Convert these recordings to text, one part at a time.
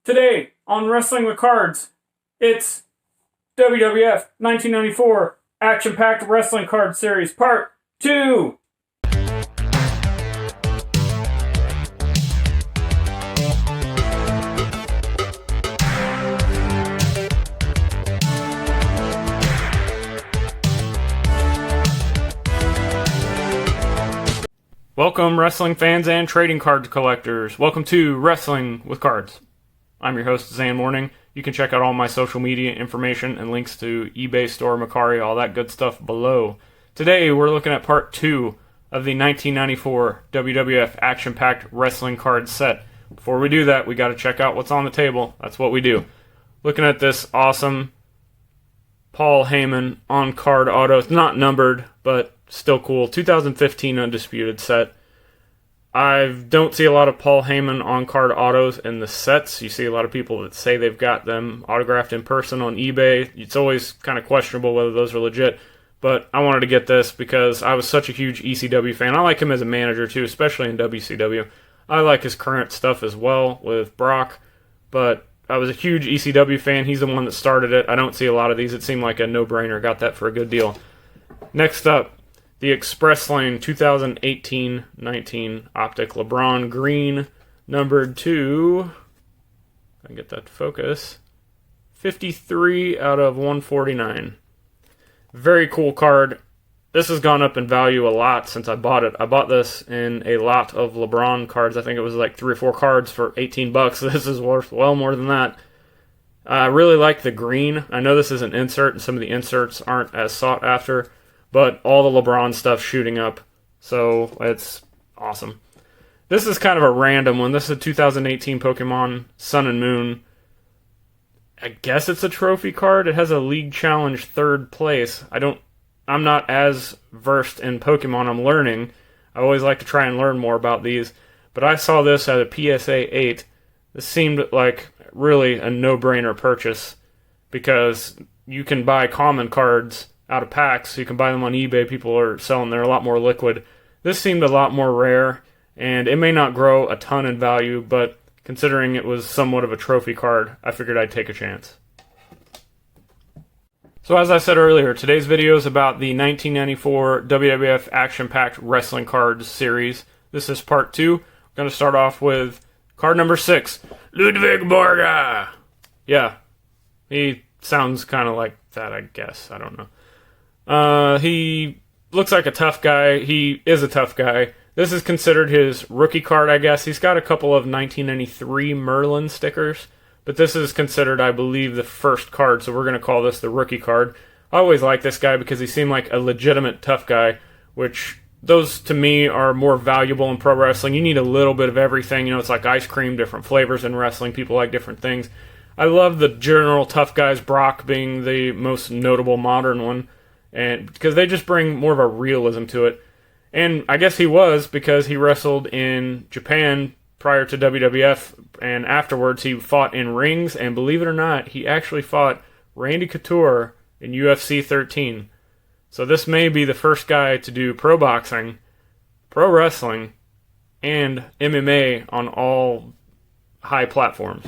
Today on Wrestling with Cards, it's WWF 1994 Action-Packed Wrestling Card Series Part 2. Welcome, wrestling fans and trading card collectors. Welcome to Wrestling with Cards. I'm your host, Zhan Morning. You can check out all my social media information and links to eBay store, Mercari, all that good stuff below. Today, we're looking at part 2 of the 1994 WWF Action-Packed Wrestling Card set. Before we do that, we got to check out what's on the table. That's what we do. Looking at this awesome Paul Heyman on-card auto. It's not numbered, but still cool. 2015 Undisputed set. I don't see a lot of Paul Heyman on-card autos in the sets. You see a lot of people that say they've got them autographed in person on eBay. It's always kind of questionable whether those are legit, but I wanted to get this because I was such a huge ECW fan. I like him as a manager too, especially in WCW. I like his current stuff as well with Brock, but I was a huge ECW fan. He's the one that started it. I don't see a lot of these. It seemed like a no-brainer. Got that for a good deal. Next up, the Express Lane 2018-19 Optic LeBron Green, numbered to, I can get that to focus, 53 out of 149. Very cool card. This has gone up in value a lot since I bought it. I bought this in a lot of LeBron cards. I think it was like 3 or 4 cards for $18. This is worth well more than that. I really like the green. I know this is an insert, and some of the inserts aren't as sought after, but all the LeBron stuff shooting up, so it's awesome. This is kind of a random one. This is a 2018 Pokemon Sun and Moon. I guess it's a trophy card. It has a League Challenge 3rd place. I'm not as versed in Pokemon. I'm learning. I always like to try and learn more about these, but I saw this at a PSA 8. This seemed like really a no-brainer purchase because you can buy common cards out of packs, so you can buy them on eBay. People are selling, they're a lot more liquid. This seemed a lot more rare, and it may not grow a ton in value, but considering it was somewhat of a trophy card, I figured I'd take a chance. So as I said earlier, today's video is about the 1994 WWF Action-Packed Wrestling Cards series. This is part 2. I'm going to start off with card number 6, Ludwig Borga. Yeah, he sounds kind of like that, I guess. I don't know. He looks like a tough guy. He is a tough guy. This is considered his rookie card, I guess. He's got a couple of 1993 Merlin stickers, but this is considered, I believe, the first card, so we're going to call this the rookie card. I always like this guy because he seemed like a legitimate tough guy, which those, to me, are more valuable in pro wrestling. You need a little bit of everything. You know, it's like ice cream, different flavors in wrestling. People like different things. I love the general tough guys, Brock being the most notable modern one, and because they just bring more of a realism to it. And I guess he was, because he wrestled in Japan prior to WWF, and afterwards he fought in rings, and believe it or not, he actually fought Randy Couture in UFC 13. So this may be the first guy to do pro boxing, pro wrestling, and MMA on all high platforms.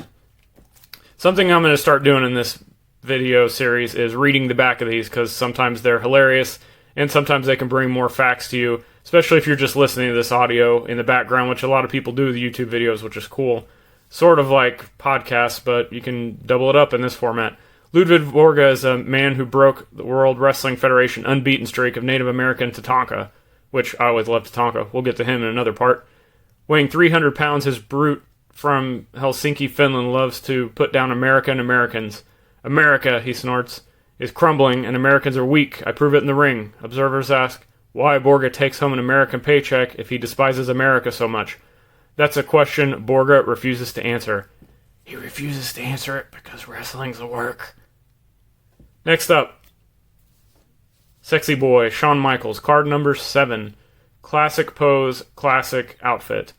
Something I'm going to start doing in this video series is reading the back of these, because sometimes they're hilarious and sometimes they can bring more facts to you, especially if you're just listening to this audio in the background, which a lot of people do with YouTube videos, which is cool. Sort of like podcasts, but you can double it up in this format. Ludwig Borga is a man who broke the World Wrestling Federation unbeaten streak of Native American Tatanka, which I always love Tatanka. We'll get to him in another part. Weighing 300 pounds, his brute from Helsinki, Finland, loves to put down America and Americans. America, he snorts, is crumbling and Americans are weak. I prove it in the ring. Observers ask why Borga takes home an American paycheck if he despises America so much. That's a question Borga refuses to answer. He refuses to answer it because wrestling's a work. Next up, Sexy Boy, Shawn Michaels, card number 7. Classic pose, classic outfit.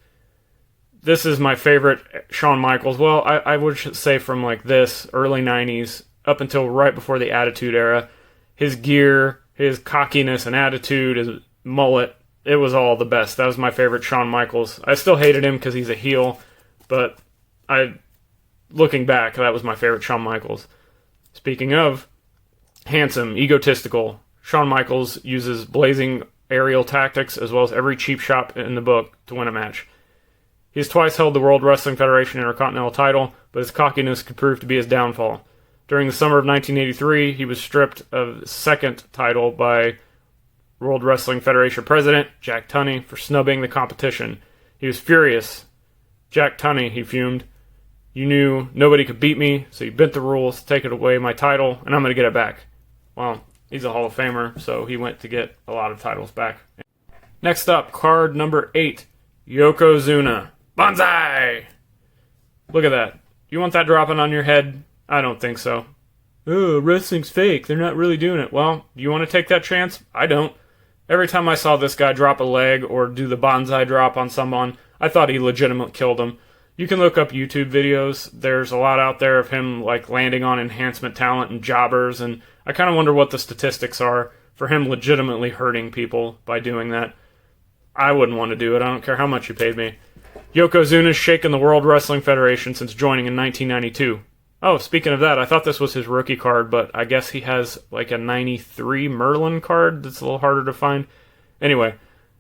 This is my favorite Shawn Michaels. Well, I would say from like this, early 90s, up until right before the Attitude Era. His gear, his cockiness and attitude, his mullet, it was all the best. That was my favorite Shawn Michaels. I still hated him because he's a heel, but I looking back, that was my favorite Shawn Michaels. Speaking of handsome, egotistical, Shawn Michaels uses blazing aerial tactics as well as every cheap shot in the book to win a match. He has twice held the World Wrestling Federation Intercontinental title, but his cockiness could prove to be his downfall. During the summer of 1983, he was stripped of his second title by World Wrestling Federation President Jack Tunney for snubbing the competition. He was furious. "Jack Tunney," he fumed, "you knew nobody could beat me, so you bent the rules to take it away my title, and I'm going to get it back." Well, he's a Hall of Famer, so he went to get a lot of titles back. Next up, card number 8, Yokozuna. Banzai! Look at that. You want that dropping on your head? I don't think so. Oh, wrestling's fake. They're not really doing it. Well, do you want to take that chance? I don't. Every time I saw this guy drop a leg or do the banzai drop on someone, I thought he legitimately killed him. You can look up YouTube videos. There's a lot out there of him like landing on enhancement talent and jobbers, and I kind of wonder what the statistics are for him legitimately hurting people by doing that. I wouldn't want to do it. I don't care how much you paid me. Yokozuna's shaken the World Wrestling Federation since joining in 1992. Oh, speaking of that, I thought this was his rookie card, but I guess he has like a 93 Merlin card that's a little harder to find. Anyway,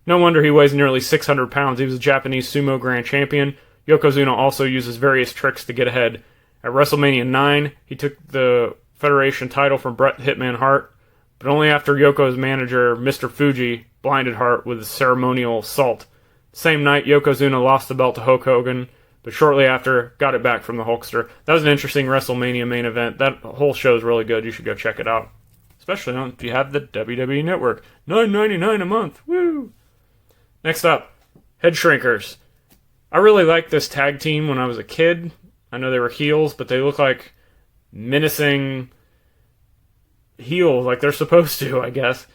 no wonder he weighs nearly 600 pounds. He was a Japanese sumo grand champion. Yokozuna also uses various tricks to get ahead. At WrestleMania 9, he took the Federation title from Bret Hitman Hart, but only after Yoko's manager, Mr. Fuji, blinded Hart with ceremonial salt. Same night, Yokozuna lost the belt to Hulk Hogan, but shortly after, got it back from the Hulkster. That was an interesting WrestleMania main event. That whole show is really good. You should go check it out. Especially if you have the WWE Network. $9.99 a month. Woo! Next up, Head Shrinkers. I really liked this tag team when I was a kid. I know they were heels, but they look like menacing heels, like they're supposed to, I guess.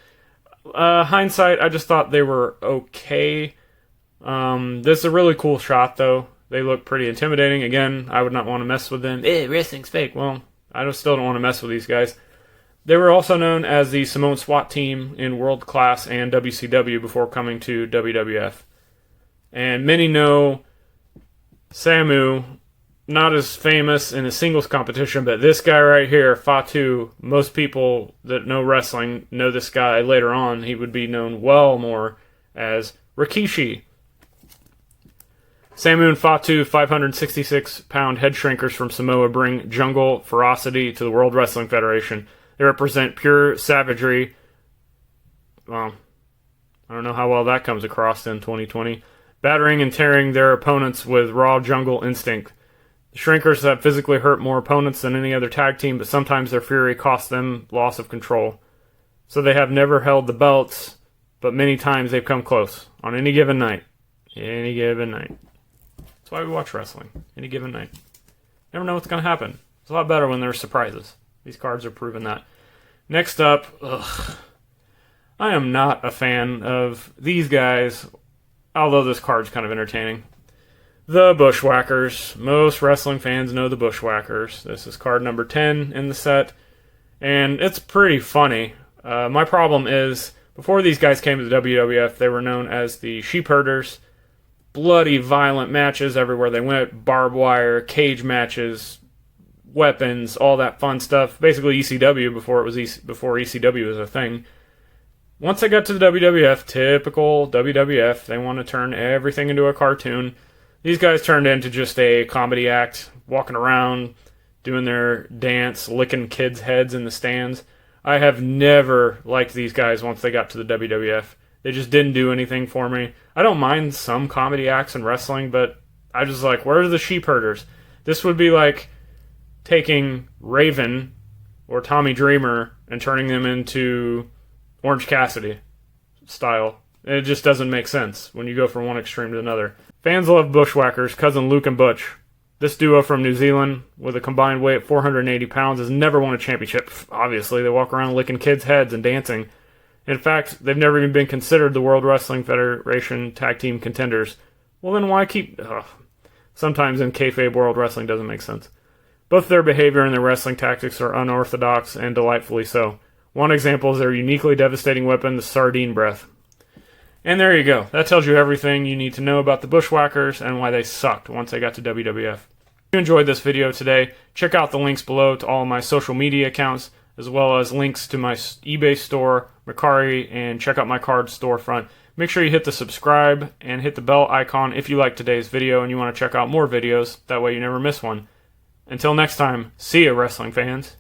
Hindsight, I just thought they were okay. This is a really cool shot, though. They look pretty intimidating. Again, I would not want to mess with them. Wrestling's fake. Well, I still don't want to mess with these guys. They were also known as the Samoan SWAT team in World Class and WCW before coming to WWF. And many know Samu, not as famous in the singles competition, but this guy right here, Fatu, most people that know wrestling know this guy later on. He would be known well more as Rikishi. Samu and Fatu, 566-pound head shrinkers from Samoa, bring jungle ferocity to the World Wrestling Federation. They represent pure savagery. Well, I don't know how well that comes across in 2020. Battering and tearing their opponents with raw jungle instinct. The Shrinkers have physically hurt more opponents than any other tag team, but sometimes their fury costs them loss of control. So they have never held the belts, but many times they've come close. On any given night. Any given night. That's why we watch wrestling. Any given night. Never know what's going to happen. It's a lot better when there's surprises. These cards are proving that. Next up, I am not a fan of these guys, although this card's kind of entertaining. The Bushwhackers. Most wrestling fans know the Bushwhackers. This is card number 10 in the set, and it's pretty funny. My problem is, before these guys came to the WWF, they were known as the Sheep Herders. Bloody, violent matches everywhere they went. Barbed wire, cage matches, weapons, all that fun stuff. Basically ECW before ECW was a thing. Once they got to the WWF, typical WWF, they want to turn everything into a cartoon. These guys turned into just a comedy act, walking around, doing their dance, licking kids' heads in the stands. I have never liked these guys once they got to the WWF. They just didn't do anything for me. I don't mind some comedy acts in wrestling, but I just like, where are the Sheep Herders? This would be like taking Raven or Tommy Dreamer and turning them into Orange Cassidy style. It just doesn't make sense when you go from one extreme to another. Fans love Bushwhackers, cousin Luke and Butch. This duo from New Zealand, with a combined weight of 480 pounds, has never won a championship. Obviously, they walk around licking kids' heads and dancing. In fact, they've never even been considered the World Wrestling Federation tag team contenders. Well, then why keep... Sometimes in kayfabe world, wrestling doesn't make sense. Both their behavior and their wrestling tactics are unorthodox and delightfully so. One example is their uniquely devastating weapon, the sardine breath. And there you go. That tells you everything you need to know about the Bushwhackers and why they sucked once they got to WWF. you enjoyed this video today, check out the links below to all my social media accounts, as well as links to my eBay store, Mercari, and check out my card storefront. Make sure you hit the subscribe and hit the bell icon if you like today's video and you want to check out more videos. That way you never miss one. Until next time, see ya, wrestling fans.